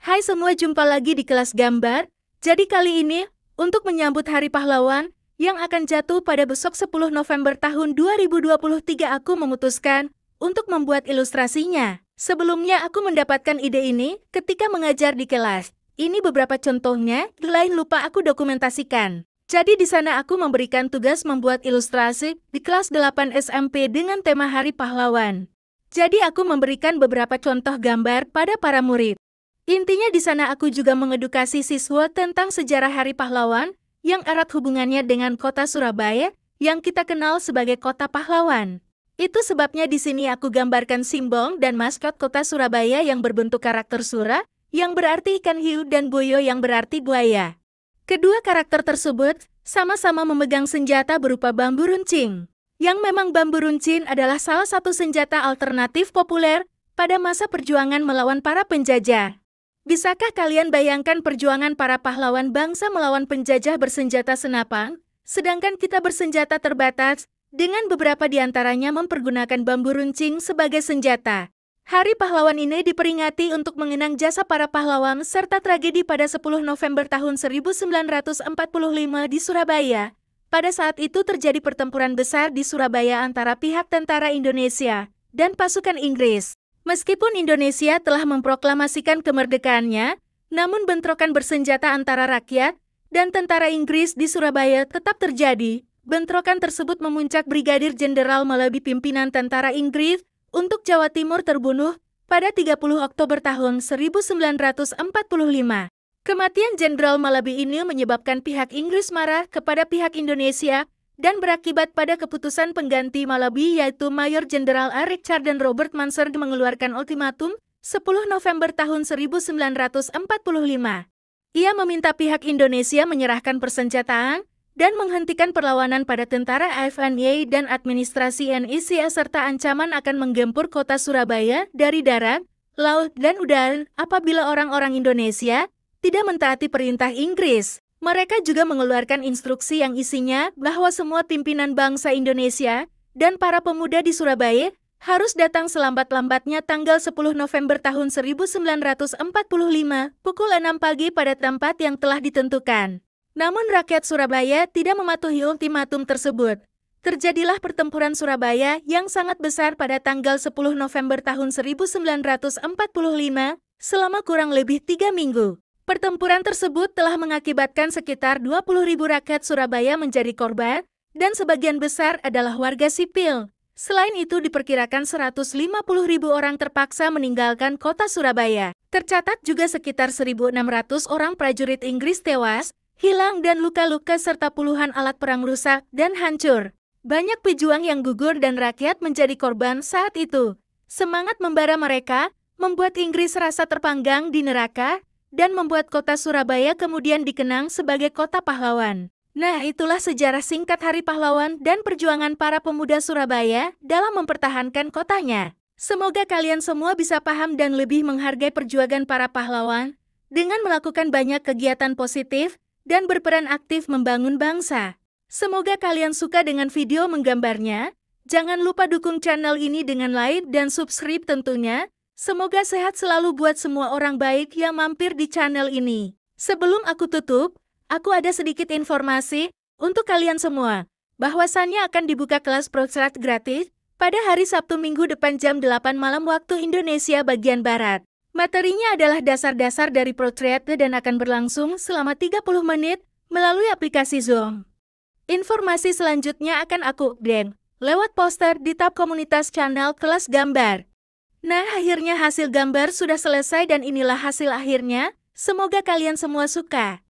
Hai semua, jumpa lagi di kelas gambar. Jadi kali ini, untuk menyambut Hari Pahlawan yang akan jatuh pada besok 10 November tahun 2023, aku memutuskan untuk membuat ilustrasinya. Sebelumnya aku mendapatkan ide ini ketika mengajar di kelas. Ini beberapa contohnya, lain lupa aku dokumentasikan. Jadi di sana aku memberikan tugas membuat ilustrasi di kelas 8 SMP dengan tema Hari Pahlawan. Jadi aku memberikan beberapa contoh gambar pada para murid. Intinya di sana aku juga mengedukasi siswa tentang sejarah Hari Pahlawan yang erat hubungannya dengan kota Surabaya yang kita kenal sebagai kota pahlawan. Itu sebabnya di sini aku gambarkan simbol dan maskot kota Surabaya yang berbentuk karakter sura, yang berarti ikan hiu, dan boyo yang berarti buaya. Kedua karakter tersebut sama-sama memegang senjata berupa bambu runcing. Yang memang bambu runcing adalah salah satu senjata alternatif populer pada masa perjuangan melawan para penjajah. Bisakah kalian bayangkan perjuangan para pahlawan bangsa melawan penjajah bersenjata senapan, sedangkan kita bersenjata terbatas, dengan beberapa di antaranya mempergunakan bambu runcing sebagai senjata. Hari Pahlawan ini diperingati untuk mengenang jasa para pahlawan serta tragedi pada 10 November tahun 1945 di Surabaya. Pada saat itu terjadi pertempuran besar di Surabaya antara pihak tentara Indonesia dan pasukan Inggris. Meskipun Indonesia telah memproklamasikan kemerdekaannya, namun bentrokan bersenjata antara rakyat dan tentara Inggris di Surabaya tetap terjadi. Bentrokan tersebut memuncak Brigadir Jenderal Malabi, pimpinan tentara Inggris untuk Jawa Timur, terbunuh pada 30 Oktober tahun 1945. Kematian Jenderal Malabi ini menyebabkan pihak Inggris marah kepada pihak Indonesia dan berakibat pada keputusan pengganti Malabi, yaitu Mayor Jenderal A. Richard Robert Mansard, mengeluarkan ultimatum 10 November tahun 1945. Ia meminta pihak Indonesia menyerahkan persenjataan dan menghentikan perlawanan pada tentara AFNY dan administrasi NICA, serta ancaman akan menggempur kota Surabaya dari darat, laut, dan udara apabila orang-orang Indonesia tidak mentaati perintah Inggris. Mereka juga mengeluarkan instruksi yang isinya bahwa semua pimpinan bangsa Indonesia dan para pemuda di Surabaya harus datang selambat-lambatnya tanggal 10 November tahun 1945 pukul 6 pagi pada tempat yang telah ditentukan. Namun rakyat Surabaya tidak mematuhi ultimatum tersebut. Terjadilah pertempuran Surabaya yang sangat besar pada tanggal 10 November tahun 1945 selama kurang lebih 3 minggu. Pertempuran tersebut telah mengakibatkan sekitar 20.000 rakyat Surabaya menjadi korban, dan sebagian besar adalah warga sipil. Selain itu diperkirakan 150.000 orang terpaksa meninggalkan kota Surabaya. Tercatat juga sekitar 1.600 orang prajurit Inggris tewas, hilang dan luka-luka, serta puluhan alat perang rusak dan hancur. Banyak pejuang yang gugur dan rakyat menjadi korban saat itu. Semangat membara mereka membuat Inggris rasa terpanggang di neraka, dan membuat kota Surabaya kemudian dikenang sebagai kota pahlawan. Nah, itulah sejarah singkat Hari Pahlawan dan perjuangan para pemuda Surabaya dalam mempertahankan kotanya. Semoga kalian semua bisa paham dan lebih menghargai perjuangan para pahlawan dengan melakukan banyak kegiatan positif dan berperan aktif membangun bangsa. Semoga kalian suka dengan video menggambarnya. Jangan lupa dukung channel ini dengan like dan subscribe tentunya. Semoga sehat selalu buat semua orang baik yang mampir di channel ini. Sebelum aku tutup, aku ada sedikit informasi untuk kalian semua. Bahwasannya akan dibuka kelas portrait gratis pada hari Sabtu minggu depan jam 8 malam waktu Indonesia bagian Barat. Materinya adalah dasar-dasar dari portrait dan akan berlangsung selama 30 menit melalui aplikasi Zoom. Informasi selanjutnya akan aku update lewat poster di tab komunitas channel kelas gambar. Nah, akhirnya hasil gambar sudah selesai dan inilah hasil akhirnya. Semoga kalian semua suka.